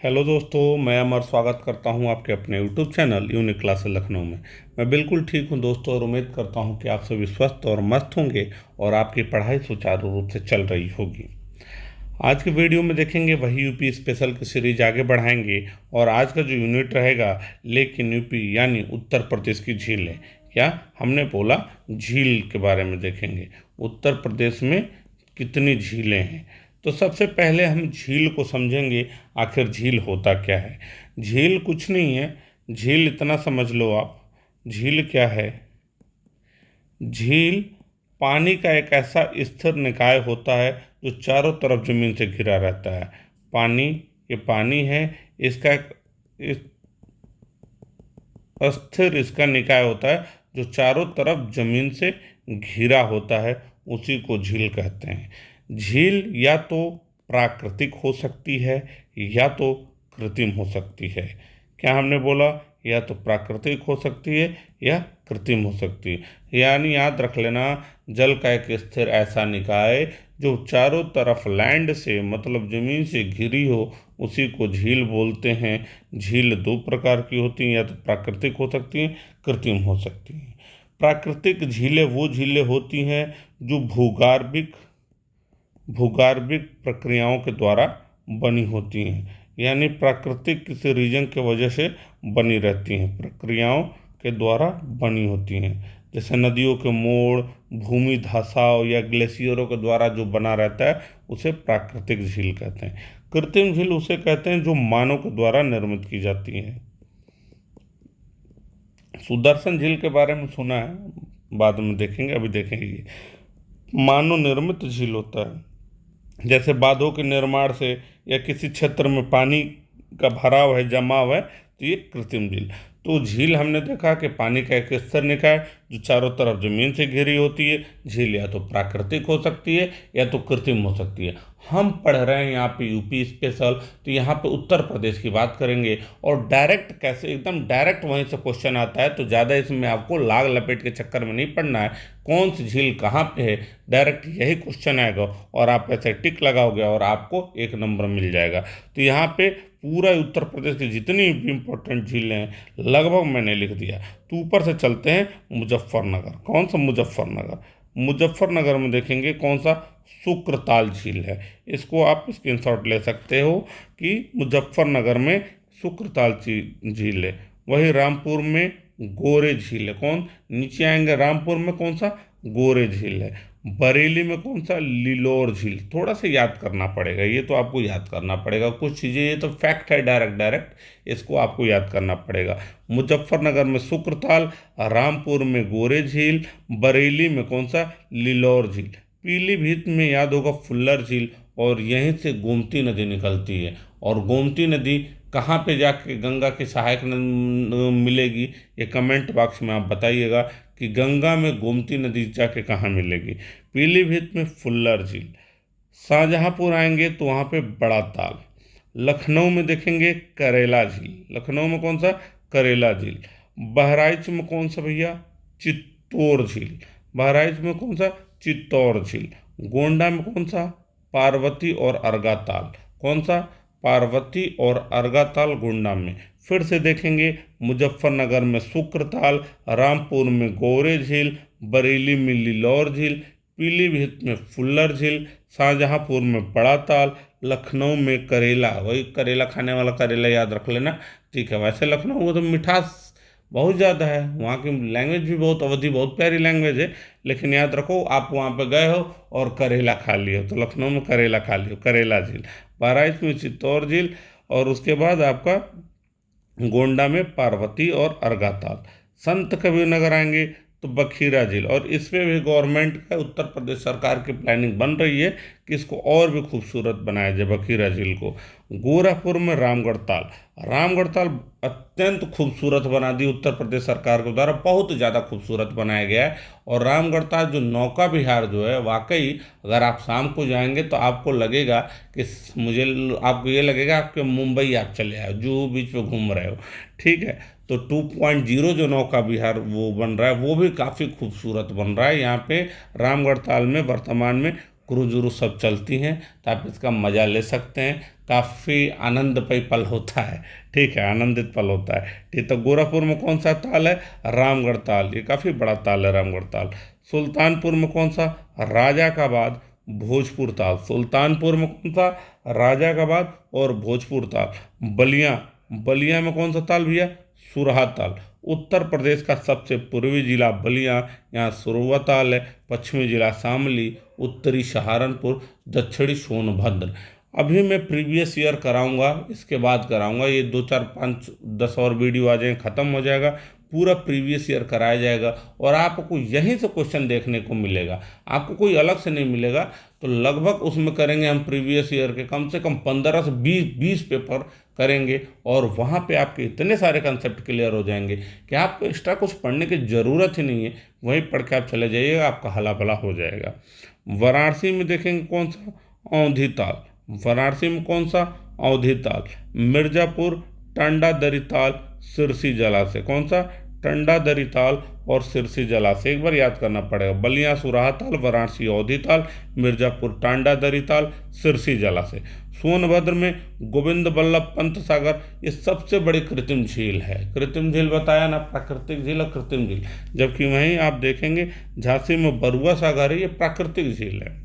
Hello दोस्तों, मैं अमर स्वागत करता हूं आपके अपने YouTube channel unique classes Lucknow में। मैं बिल्कुल ठीक हूं दोस्तों और उम्मीद करता हूं कि आप सभी स्वस्थ और मस्त होंगे और आपकी पढ़ाई सुचारू रूप से चल रही होगी। आज की वीडियो में देखेंगे वही यूपी स्पेशल की सीरीज आगे बढ़ाएंगे और आज का जो यूनिट रहेगा लेकिन यूपी यानी उत्तर प्रदेश की झीलें, या हमने बोला झील के बारे में देखेंगे। उत्तर प्रदेश में कितनी झीलें हैं, तो सबसे पहले हम झील को समझेंगे। आखिर झील होता क्या है? झील कुछ नहीं है। झील इतना समझ लो आप, झील क्या है? झील पानी का एक ऐसा स्थिर निकाय होता है जो चारों तरफ जमीन से घिरा रहता है। पानी, ये पानी है, इसका एक अस्थिर इसका निकाय होता है जो चारों तरफ जमीन से घिरा होता है, उसी को झील कहते हैं। झील या तो प्राकृतिक हो सकती है या तो कृत्रिम हो सकती है। क्या हमने बोला? या तो प्राकृतिक हो सकती है या कृत्रिम हो सकती है। यानी याद रख लेना, जल का एक स्थिर ऐसा निकाय जो चारों तरफ लैंड से मतलब जमीन से घिरी हो, उसी को झील बोलते हैं। झील दो प्रकार की होती हैं, या तो प्राकृतिक हो सकती हैं, कृत्रिम हो सकती हैं। प्राकृतिक झीलें वो झीलें होती हैं जो भूगार्भिक भूगार्भिक प्रक्रियाओं के द्वारा बनी होती हैं। यानी प्राकृतिक किसी रीजन के वजह से बनी रहती हैं, प्रक्रियाओं के द्वारा बनी होती हैं। जैसे नदियों के मोड़, भूमि धंसाव या ग्लेशियरों के द्वारा जो बना रहता है, उसे प्राकृतिक झील कहते हैं। कृत्रिम झील उसे कहते हैं जो मानव के द्वारा निर्मित की जाती है। सुदर्शन झील के बारे में सुना है, बाद में देखेंगे, अभी देखेंगे। ये मानव निर्मित झील होता है। जैसे बांधों के निर्माण से या किसी क्षेत्र में पानी का भराव है, जमाव है, तो ये कृत्रिम झील। तो झील हमने देखा कि पानी का एक स्थिर निकाय जो चारों तरफ जमीन से घिरी होती है। झील या तो प्राकृतिक हो सकती है या तो कृत्रिम हो सकती है। हम पढ़ रहे हैं यहाँ पे यूपी स्पेशल, तो यहाँ पे उत्तर प्रदेश की बात करेंगे और डायरेक्ट कैसे, एकदम डायरेक्ट वहीं से क्वेश्चन आता है, तो ज़्यादा इसमें आपको लाग लपेट के चक्कर में नहीं पड़ना है। कौन सी झील कहाँ पे है, डायरेक्ट यही क्वेश्चन आएगा और आप ऐसे टिक लगाओगे और आपको एक नंबर मिल जाएगा। तो यहाँ पे पूरा उत्तर प्रदेश की जितनी भी इंपॉर्टेंट झीलें हैं लगभग मैंने लिख दिया। तो ऊपर से चलते हैं मुजफ्फरनगर। कौन सा? मुजफ्फरनगर। मुजफ्फरनगर में देखेंगे कौन सा? शुक्रताल झील है। इसको आप स्क्रीनशॉट ले सकते हो कि मुजफ्फरनगर में शुक्रताल झील है। वही रामपुर में गोरे झील है। कौन? नीचे आएंगे, रामपुर में कौन सा? गोरे झील है। बरेली में कौन सा? लिलोर झील। थोड़ा सा याद करना पड़ेगा, ये तो आपको याद करना पड़ेगा कुछ चीज़ें, ये तो फैक्ट है, डायरेक्ट डायरेक्ट इसको आपको याद करना पड़ेगा। मुजफ्फरनगर में शुक्रताल, रामपुर में गोरे झील, बरेली में कौन सा? लिलोर झील। पीलीभीत में याद होगा फुल्लर झील, और यहीं से गोमती नदी निकलती है। और गोमती नदी कहाँ पे जाके गंगा की सहायक मिलेगी, ये कमेंट बॉक्स में आप बताइएगा कि गंगा में गोमती नदी जाके कहाँ मिलेगी। पीलीभीत में फुल्लर झील। शाहजहांपुर आएंगे तो वहाँ पे बड़ा ताल। लखनऊ में देखेंगे करेला झील। लखनऊ में कौन सा? करेला झील। बहराइच में कौन सा भैया? चित्तौर झील। बहराइच में कौन सा? चित्तौर झील। गोंडा में कौन सा? पार्वती और अर्गा ताल। कौन सा? पार्वती और अर्गा ताल गोंडा में। फिर से देखेंगे मुजफ्फरनगर में शुक्रताल, रामपुर में गोरे झील, बरेली में लिलौर झील, पीलीभीत में फुल्लर झील, शाहजहांपुर में बड़ा ताल, लखनऊ में करेला। वही करेला खाने वाला करेला याद रख लेना, ठीक है। वैसे लखनऊ में तो मिठास बहुत ज़्यादा है, वहाँ की लैंग्वेज भी बहुत, अवधि बहुत प्यारी लैंग्वेज है। लेकिन याद रखो, आप वहाँ पे गए हो और करेला खा लियो, तो लखनऊ में करेला खा लियो, करेला झील। बहराइच में चित्तौर झील, और उसके बाद आपका गोंडा में पार्वती और अर्गाताल। संत कबीर नगर आएंगे तो बखीरा झील, और इसमें भी गवर्नमेंट का, उत्तर प्रदेश सरकार की प्लानिंग बन रही है कि इसको और भी खूबसूरत बनाया जाए, बखीरा झील को। गोरखपुर में रामगढ़ ताल। रामगढ़ ताल अत्यंत खूबसूरत बना दी उत्तर प्रदेश सरकार के द्वारा, बहुत ज़्यादा खूबसूरत बनाया गया है। और रामगढ़ ताल जो नौका विहार जो है, वाकई अगर आप शाम को जाएंगे तो आपको लगेगा कि आपको ये लगेगा कि मुंबई आप चले आए, जुहू बीच पे घूम रहे हो, ठीक है। तो 2.0 जो नौका विहार वो बन रहा है, वो भी काफ़ी खूबसूरत बन रहा है। यहाँ पे रामगढ़ ताल में वर्तमान में क्रूज व्रूज सब चलती हैं, तो आप इसका मज़ा ले सकते हैं। काफ़ी आनंदमय पल होता है, ठीक है, आनंदित पल होता है। ठीक, तो गोरखपुर में कौन सा ताल है? रामगढ़ ताल, ये काफ़ी बड़ा ताल है रामगढ़ ताल। सुल्तानपुर में कौन सा? राजाकाबाद भोजपुर ताल। सुल्तानपुर में कौन सा? राजाकाबाद और भोजपुर ताल। बलिया, बलिया में कौन सा ताल भैया? सुरहा ताल। उत्तर प्रदेश का सबसे पूर्वी जिला बलिया, यहाँ सुरवा ताल है। पश्चिमी जिला शामली, उत्तरी सहारनपुर, दक्षिणी सोनभद्र। अभी मैं प्रीवियस ईयर कराऊंगा, इसके बाद कराऊंगा, ये 2 4 5 10 और वीडियो आ जाएंगे, ख़त्म हो जाएगा, पूरा प्रीवियस ईयर कराया जाएगा और आपको यहीं से क्वेश्चन देखने को मिलेगा, आपको कोई अलग से नहीं मिलेगा। तो लगभग उसमें करेंगे हम प्रीवियस ईयर के कम से कम 15 से 20 पेपर करेंगे और वहाँ पे आपके इतने सारे कंसेप्ट क्लियर हो जाएंगे कि आपको एक्स्ट्रा कुछ पढ़ने की ज़रूरत ही नहीं है, वहीं पढ़ के आप चले जाइएगा, आपका हला भला हो जाएगा। वाराणसी में देखेंगे कौन सा? औंधी ताल। वाराणसी में कौन सा? औंधी ताल। मिर्जापुर टांडा दरी ताल, सिरसी जलाशय। कौन सा? टांडा दरी ताल और सिरसी जलाशय, एक बार याद करना पड़ेगा। बलिया सुराहा ताल, वाराणसी औंधी ताल, मिर्जापुर टांडा दरी ताल, सिरसी जलाशय। सोनभद्र में गोविंद बल्लभ पंत सागर, ये सबसे बड़ी कृत्रिम झील है। कृत्रिम झील बताया ना, प्राकृतिक झील और कृत्रिम झील, जबकि वहीं आप देखेंगे झांसी में बरुआ सागर है, ये प्राकृतिक झील है।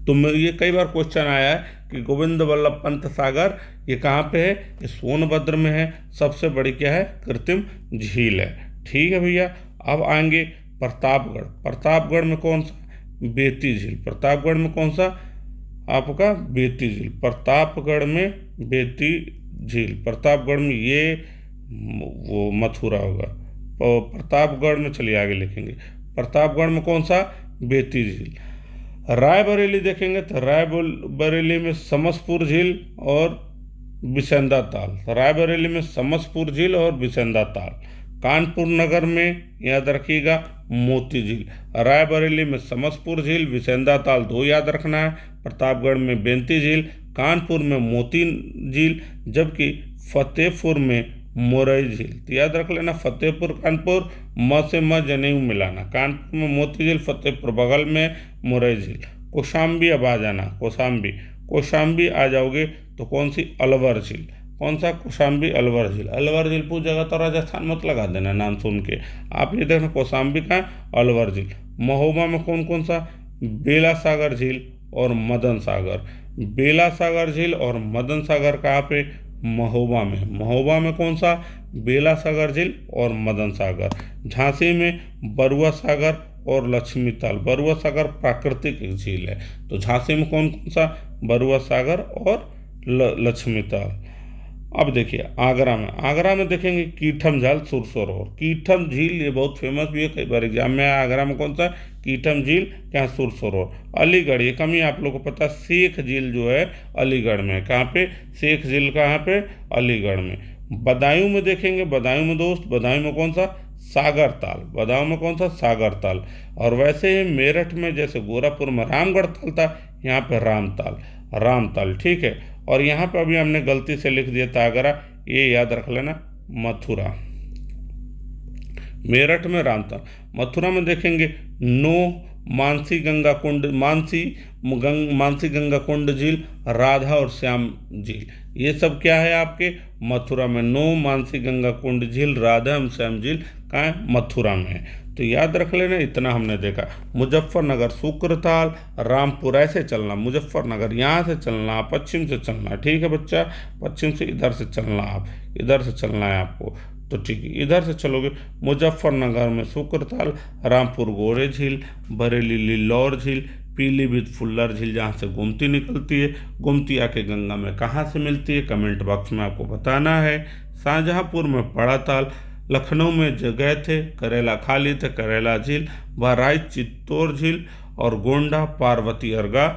तो ये कई बार क्वेश्चन आया है कि गोविंद बल्लभ पंत सागर ये कहाँ पे है? ये सोनभद्र में है। सबसे बड़ी क्या है? कृत्रिम झील है। ठीक है भैया, अब आएंगे प्रतापगढ़। प्रतापगढ़ में कौन सा? बेती झील। प्रतापगढ़ में कौन सा? आपका बेती झील। प्रतापगढ़ में बेती झील, प्रतापगढ़ में ये वो मथुरा होगा। और प्रतापगढ़ में चलिए आगे लिखेंगे, प्रतापगढ़ में कौन सा? बेती झील। रायबरेली देखेंगे तो रायबरेली में समसपुर झील और बिसेंदा ताल। रायबरेली में समसपुर झील और बिसेंदा ताल। कानपुर नगर में याद रखिएगा मोती झील। रायबरेली में समसपुर झील, बिसेंदा ताल 2 याद रखना है। प्रतापगढ़ में बेंती झील, कानपुर में मोती झील, जबकि फतेहपुर में मोरई झील। तो याद रख लेना, फतेहपुर कानपुर, म से म जनेऊ मिलाना। कानपुर में मोती झील, फतेहपुर बगल में मोरई झील। कौशाम्बी अब आ जाना, कौशाम्बी। कौशाम्बी आ जाओगे तो कौन सी? अलवर झील। कौन सा? कौशाम्बी अलवर झील। अलवर झील पूछ जगह तो राजस्थान मत लगा देना नाम सुन के, आप ये देखना कौशाम्बी का अलवर झील। महोबा में कौन कौन सा? बेला सागर झील और मदन सागर। बेला सागर झील और मदन सागर कहाँ पे? महोबा में। महोबा में कौन सा? बेला सागर झील और मदन सागर। झांसी में बरुआ सागर और लक्ष्मी ताल। बरुआ सागर प्राकृतिक झील है, तो झांसी में कौन कौन सा? बरुआ सागर और लक्ष्मी ताल। अब देखिए आगरा में देखेंगे कीठम झील, सुरसरोवर। कीठम झील ये बहुत फेमस भी है, कई बार एग्जाम में आगरा में कौन सा? कीठम झील, क्या? सुरसरोवर। अलीगढ़, ये कमी आप लोगों को पता, शेख झील जो है अलीगढ़ में। कहाँ पे? शेख झील कहाँ पे? अलीगढ़ में। बदायूं में देखेंगे, बदायूं में दोस्त, बदायूं में कौन सा? सागर ताल। बदायूं में कौन सा? सागर ताल। और वैसे ही मेरठ में जैसे गोरखपुर में रामगढ़ ताल था, यहाँ पे रामताल। ठीक है, और यहाँ पे अभी हमने गलती से लिख दिया था आगरा, ये याद रख लेना मथुरा। मेरठ में रामताल। मथुरा में देखेंगे मानसी गंगा कुंड झील, राधा और श्याम झील। ये सब क्या है आपके? मथुरा में। मानसी गंगा कुंड झील, राधा एवं श्याम झील कहाँ है? मथुरा में है। तो याद रख लेना, इतना हमने देखा। मुजफ्फरनगर शुक्रताल, रामपुर, ऐसे चलना। मुजफ्फरनगर यहाँ से चलना, पश्चिम से चलना, ठीक है बच्चा, पश्चिम से इधर से चलना, आप इधर से चलना है आपको, तो ठीक है, इधर से चलोगे। मुजफ्फरनगर में शुक्रताल, रामपुर गोरे झील, बरेली लिल्लौर झील, पीलीभीत फुल्लर झील जहाँ से गोमती निकलती है। गोमती आके गंगा में कहाँ से मिलती है? कमेंट बॉक्स में आपको बताना है। शाहजहाँपुर में बड़ा ताल, लखनऊ में जगह थे, करेला खाली थे, करेला झील, बहराइच चित्तौर झील और गोंडा पार्वती अर्गा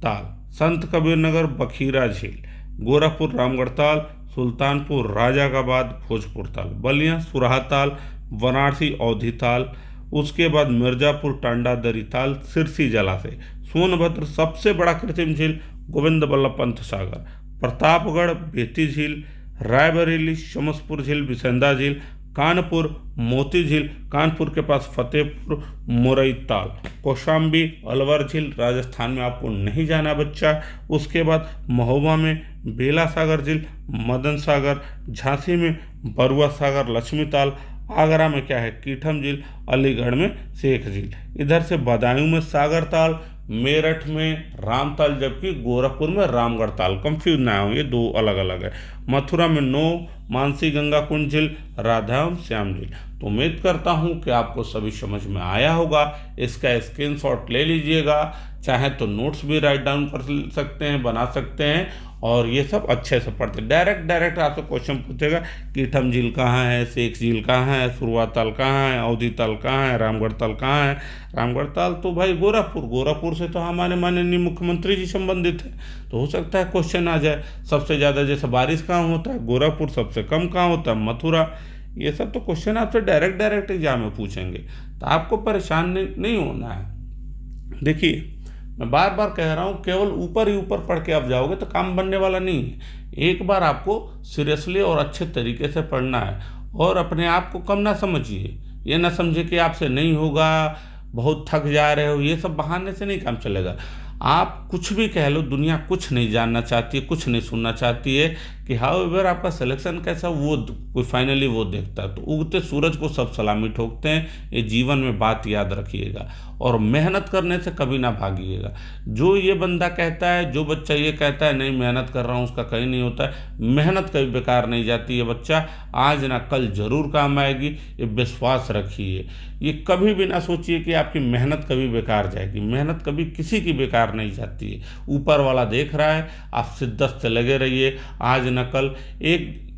ताल। संत कबीर नगर बखीरा झील, गोरखपुर रामगढ़ ताल, सुल्तानपुर राजाकाबाद भोजपुर ताल, बलिया सुराहा ताल, वाराणसी औंधी ताल, उसके बाद मिर्जापुर टांडा दरी ताल, सिरसी जलाशय। सोनभद्र सबसे बड़ा कृत्रिम झील गोविंद बल्लभ पंत सागर, प्रतापगढ़ बेती झील, रायबरेली शमसपुर झील, बिसेंदा झील, कानपुर मोती झील, कानपुर के पास फतेहपुर मोरई ताल। कौशाम्बी अलवर झील राजस्थान में आपको नहीं जाना बच्चा। उसके बाद महोबा में बेला सागर झील, मदन सागर, झांसी में बरुआ सागर लक्ष्मी ताल, आगरा में क्या है कीठम झील, अलीगढ़ में शेख झील। इधर से बदायूं में सागर ताल, मेरठ में रामताल, जबकि गोरखपुर में रामगढ़ ताल। कंफ्यूज ना हो, ये दो अलग अलग है। मथुरा में नो, मानसी गंगा कुंड झील, राधा एवं श्याम झील। तो उम्मीद करता हूँ कि आपको सभी समझ में आया होगा। इसका स्क्रीनशॉट ले लीजिएगा, चाहे तो नोट्स भी राइट डाउन कर सकते हैं, बना सकते हैं, और ये सब अच्छे से पढ़ते। डायरेक्ट आपसे क्वेश्चन पूछेगा कीठम झील कहाँ है, शेख झील कहाँ है, सुरवा ताल कहाँ है, अवधी ताल कहाँ है, रामगढ़ ताल कहाँ है। रामगढ़ ताल तो भाई गोरखपुर से तो हमारे माननीय मुख्यमंत्री जी संबंधित है, तो हो सकता है क्वेश्चन आ जाए। सबसे ज़्यादा जैसे बारिश कहाँ होता है गोरखपुर, सबसे कम कहाँ होता है मथुरा। ये सब तो क्वेश्चन आपसे डायरेक्ट एग्जाम में पूछेंगे, तो आपको परेशान नहीं होना है। देखिए मैं बार बार कह रहा हूँ, केवल ऊपर ही ऊपर पढ़ के आप जाओगे तो काम बनने वाला नहीं है। एक बार आपको सीरियसली और अच्छे तरीके से पढ़ना है, और अपने आप को कम ना समझिए। ये ना समझिए कि आपसे नहीं होगा, बहुत थक जा रहे हो, ये सब बहाने से नहीं काम चलेगा। आप कुछ भी कह लो, दुनिया कुछ नहीं जानना चाहती है, कुछ नहीं सुनना चाहती है कि हाउएवर आपका सिलेक्शन कैसा, वो कोई फाइनली वो देखता है। तो उगते सूरज को सब सलामी ठोकते हैं, ये जीवन में बात याद रखिएगा। और मेहनत करने से कभी ना भागिएगा। जो ये बंदा कहता है, जो बच्चा ये कहता है नहीं मेहनत कर रहा हूँ, उसका कहीं नहीं होता है। मेहनत कभी बेकार नहीं जाती है बच्चा, आज ना कल जरूर काम आएगी, ये विश्वास रखिए। ये कभी भी ना सोचिए कि आपकी मेहनत कभी बेकार जाएगी। मेहनत कभी किसी की बेकार नहीं जाती है, ऊपर वाला देख रहा है। आप शिद्दत से लगे रहिए, आज न कल।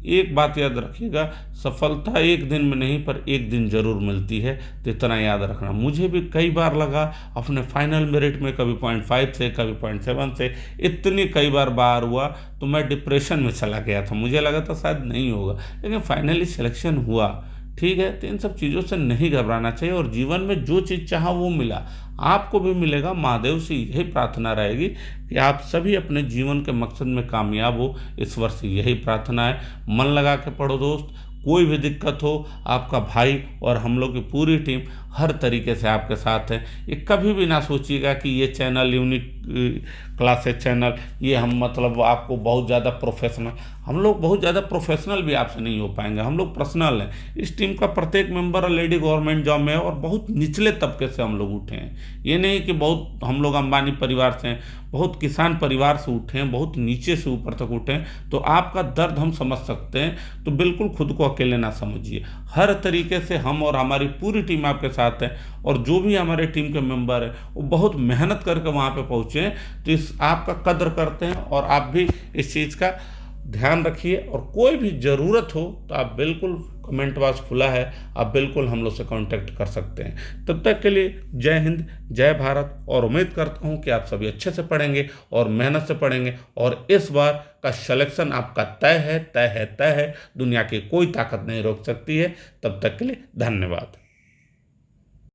एक बात याद रखिएगा, सफलता एक दिन में नहीं पर एक दिन जरूर मिलती है, तो इतना याद रखना। मुझे भी कई बार लगा अपने फाइनल मेरिट में, कभी 0.5 से, कभी 0.7 से, इतनी कई बार बाहर हुआ तो मैं डिप्रेशन में चला गया था। मुझे लगा था शायद नहीं होगा, लेकिन फाइनली सिलेक्शन हुआ। ठीक है, तो इन सब चीज़ों से नहीं घबराना चाहिए, और जीवन में जो चीज़ चाहा वो मिला, आपको भी मिलेगा। महादेव से यही प्रार्थना रहेगी कि आप सभी अपने जीवन के मकसद में कामयाब हो। ईश्वर से यही प्रार्थना है। मन लगा के पढ़ो दोस्त, कोई भी दिक्कत हो, आपका भाई और हम लोग की पूरी टीम हर तरीके से आपके साथ है। ये कभी भी ना सोचिएगा कि ये चैनल यूनिक क्लासेस चैनल, ये हम मतलब आपको बहुत ज़्यादा प्रोफेशनल, हम लोग बहुत ज़्यादा प्रोफेशनल भी आपसे नहीं हो पाएंगे। हम लोग पर्सनल हैं। इस टीम का प्रत्येक मेंबर लेडी गवर्नमेंट जॉब में है, और बहुत निचले तबके से हम लोग उठे हैं। ये नहीं कि बहुत हम लोग अंबानी परिवार से हैं, बहुत किसान परिवार से उठे हैं, बहुत नीचे से ऊपर तक उठे हैं। तो आपका दर्द हम समझ सकते हैं, तो बिल्कुल खुद को अकेले ना समझिए। हर तरीके से हम और हमारी पूरी टीम आपके साथ है, और जो भी हमारे टीम के मेंबर हैं वो बहुत मेहनत करके वहाँ पे पहुँचे हैं। तो इस आपका कद्र करते हैं, और आप भी इस चीज़ का ध्यान रखिए। और कोई भी ज़रूरत हो तो आप बिल्कुल, कमेंट बॉक्स खुला है, आप बिल्कुल हम लोग से कांटेक्ट कर सकते हैं। तब तक के लिए जय हिंद, जय भारत, और उम्मीद करता हूँ कि आप सभी अच्छे से पढ़ेंगे और मेहनत से पढ़ेंगे, और इस बार का सिलेक्शन आपका तय है। दुनिया की कोई ताकत नहीं रोक सकती है। तब तक के लिए धन्यवाद।